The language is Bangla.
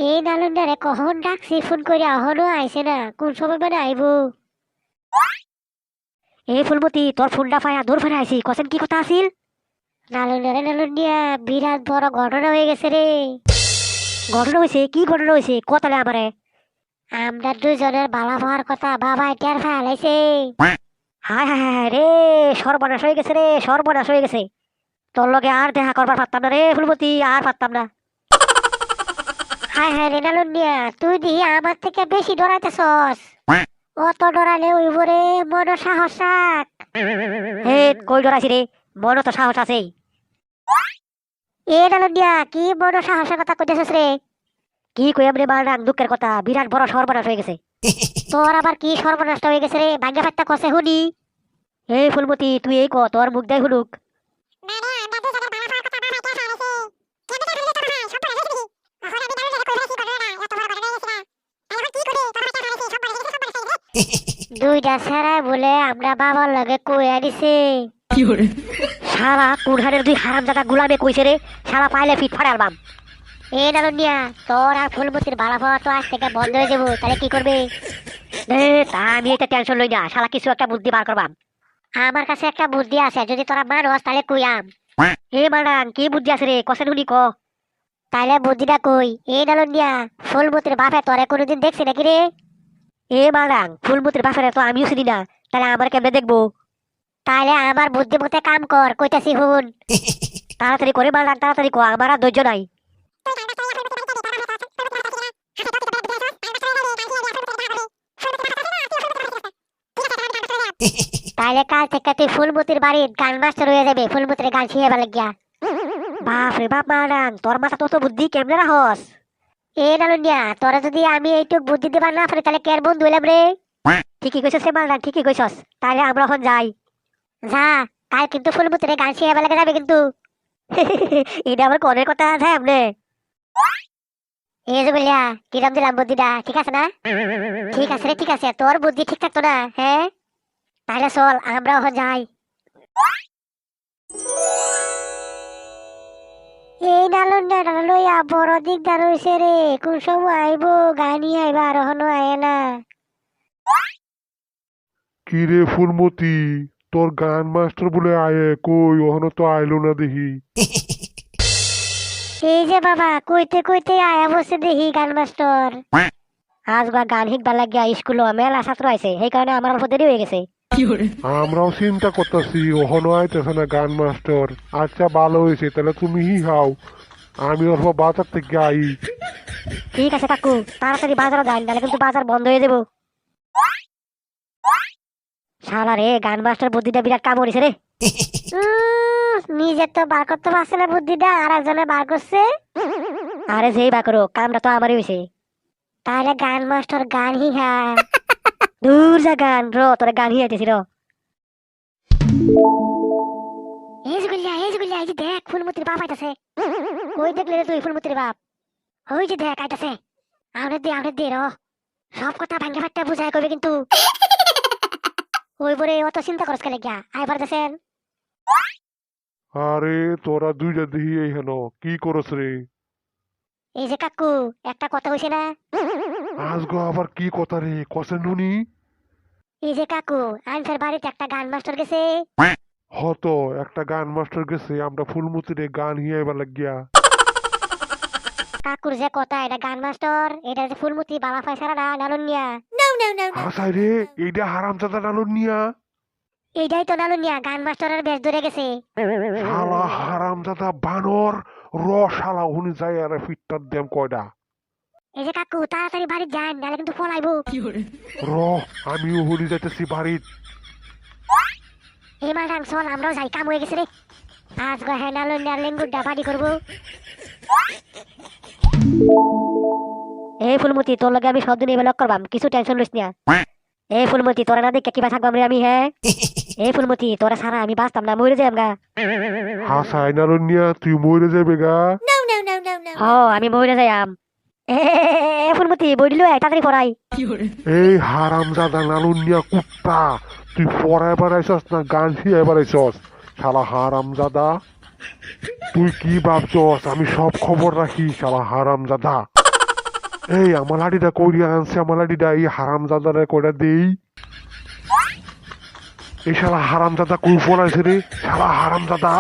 এই নালন্দারে কখন ডাকছি ফোন করে এখনো আইছে না, কোন সময় মানে আইব? এই ফুলমতি, তোর ফোনটা পায়া দূর ফেরে আইছি, কসেন কি কথা আছিল? নালন্দারে নালন্দিয়া, বিরাট বড় ঘটনা হয়ে গেছে রে। ঘটনা হয়েছে? কি ঘটনা হয়েছে কথালে আমারে। আমরা দুজনের বালা হওয়ার কথা বাবা টের ফেলাইছে। হায় হায় হায় রে, সর্বনাশ হয়ে গেছে রে, সর্বনাশ হয়ে গেছে। তোর লগে আর দেখা করবার পারতাম না রে ফুলমতি, আর পারতাম না। হায় হায় রে নালন্দিয়া, তুই দিহি আমার থেকে বেশি ডরাইতেছস। অত ডরালে ওইব রে, মন সাহস রাখ। হে, কই ডরাইছি রে, মন তো সাহস আছেই। এ নালন্দিয়া, কি মন সাহসের কথা কইতেছস রে? কি কইয়াম রে মার, দুঃখের কথা, বিরাট বড় সর্বনাশ হয়ে গেছে। তোর আবার কি সর্বনাশটা হয়ে গেছে রে, ভাগ্য ফাট্টা কসে শুনি। এই ফুলমতি, তুই এই ক, তোর মুখ দেয় শুনুক। দুইটা ছাড়া বলে আমরা বাবার লগে কইয়া দিছে। শালা কুড়হারের দুই হারামজাদা গুলামে কইছে রে, শালা পাইলে ফিট ফাড়ার বাম। এ নালন্দিয়া, তোর আর ফুলমতির বালা পাওয়া তো আজ থেকে বন্ধ হয়ে যাবো, তাহলে কি করবে? তা আমি এটা টেনশন লই না, শালা কিছু একটা বুদ্ধি বার করবাম। আমার কাছে একটা বুদ্ধি আছে, যদি তোরা মানস তাহলে কইয়াম। এ মারান, কি বুদ্ধি আছে রে, কসেন শুনি ক। তাইলে বুদ্ধিটা কই। এ নালন্দিয়া, ফুলমতির বাপে তোরে কোনোদিন দেখছি নাকি রে? এ মারান, ফুলমতির বাপের তো আমিও চিনি না, তাহলে আমার কেমনে দেখবো? তাইলে আমার বুদ্ধি মতে কাম কর, কইতাছি হুন। তাড়াতাড়ি করে মারান, তাড়াতাড়ি ক, আমার আর ধৈর্য নাই। তাইলে কাল থেকে তুই ফুলমতির বাড়ির গান মাস্টার হয়ে যাবে, ফুলমতির গান শিখাবার লাগিয়া। বাপ রে বাপ মারান, তোর মাথা তো বুদ্ধি কেমনে রাখস? এ নালন্দিয়া, তোরা যদি আমি এইটুক বুদ্ধি দিবার না পারি তাহলে কের বন্ধু হইলাম রে। ঠিকই কইছস সে মারান, ঠিকই কইছস। তাইলে আমরা এখন যাই। যা, কাল কিন্তু ফুলমতির গান শিখাবার লাগে যাবে কিন্তু। এটা আমার কনের কথা আছে আমনে। এই যে বলিয়া, কিরম দিলাম বুদ্ধিটা, ঠিক আছে না? ঠিক আছে রে, ঠিক আছে, তোর বুদ্ধি ঠিক থাকতো না, হ্যাঁ? তাহলে চল আমরা এখন যাই। এই নালন্দাটা লইয়া বড় দিকদার হইছে রে, কোন সময় আইবো গানি আইবা আর এখনো আয় না। কি রে ফুলমতি, তোর গান মাস্টার বলে আয়ে কই, ওখানে তো আইলো না দেখি। এই যে বাবা, কইতে কইতে আয়া বসে দেখি গান মাস্টার। আজ বা গান শিখবার লাগিয়া স্কুলে মেলা ছাত্র আইছে, সেই কারণে আমার অল্প দেরি হয়ে গেছে। আমরাও চিন্তা করতেছি ওখানে আইতেছে না গান মাস্টার। আচ্ছা ভালো হয়েছে, তাহলে তুমি হাও, আমি অল্প বাজার থেকে আই। ঠিক আছে কাকু, তাড়াতাড়ি বাজারে যান, নাহলে কিন্তু বাজার বন্ধ হয়ে যাবো। শালা রে, গান মাস্টার বুদ্ধিটা বিরাট কাম করেছে রে। নিজের তো বার করতে পারছে না বুদ্ধিটা, আর একজনে বার করছে। আরে যেই বার করো, কামটা তো আমারই হয়েছে। তাহলে গান মাস্টার গান হিহা। দূর যা গান, তোরা গান হিয়াইতেছি এই যে গুলিয়া, এই যে গুলিয়া, এই যে দেখ ফুলমতির বাপ আইতাছে। কই দেখলি রে তুই ফুলমতির বাপ? ওই যে দেখ আইতাছে। আমনে দে সব কথা ভাঙ্গে ফাটতে বুঝাই কইবে কিন্তু। ওই বরে অত চিন্তা করছ কেন গিয়া, আইবার দেছেন। আরে তোরা দুইটা দেখি এইখানে কি করস রে? এই যে কাকু, একটা কথা হইছে না? আজগো আবার কি কথা রে, কসে নুনি? এই যে কাকু, আইনফের বাড়িতে একটা গান মাস্টার গেছে। হতো একটা গান মাস্টার গেছে, আমরা ফুলমতিরে গান হিয়াইবার লাগিয়া। কাকুর যে কথা, এটা গান মাস্টার, এটা যে ফুলমতি বাবা ফাইসারা না নানুনিয়া। হাসাই রে, এইটা হারামজাদা নানুর নিয়া। এইটাই তো নানুনিয়া, গান মাস্টারের বেশ ধরে গেছে। শালা হারামজাদা বানর, র শালা উনি যাই আর ফিটটার দেম কয়টা। এই যে কাকু, তাড়াতাড়ি বাড়ি যান, নাহলে কিন্তু ফলাইবো। র, আমিও হুনি যাইতেছি বাড়িত। এই মাদান চল, আমরাও যাই, কাম হয়ে গেছে রে। আজ গহে নানুনিয়ার লেঙ্গুরটা বাড়ি করবো। এই ফুলমতি, তোর লগে আমি সব দিন এবার করবাম, কিছু টেনশন লইস না। এই ফুলমতি, তোরা না দেখে কিবা থাকবাম রে আমি, হ্যাঁ? এই ফুলমতি, তোরা সারা আমি বাঁচতাম না, মরে যাই আমগা। হাসাই নানুর নিয়া, তুই মরে যাবে গা। হ, আমি মরে যাই আম। এ ফুলমতি, বইল তাড়াতাড়ি পড়াই। এই হারামজাদা নানুর নিয়া কুত্তা, তুই পড়াইবার আইসস না গান শিয়াইবার আইসস? শালা হারামজাদা, তুই কি ভাবছস আমি সব খবর রাখি? শালা হারামজাদা। এই আমার লাঠিটা কইরা আনছে, আমার লাঠিটা এই হারামজাদারে কইরা দেই। এই শালা হারামজাদা কই পড়াইছে রে, শালা হারামজাদা।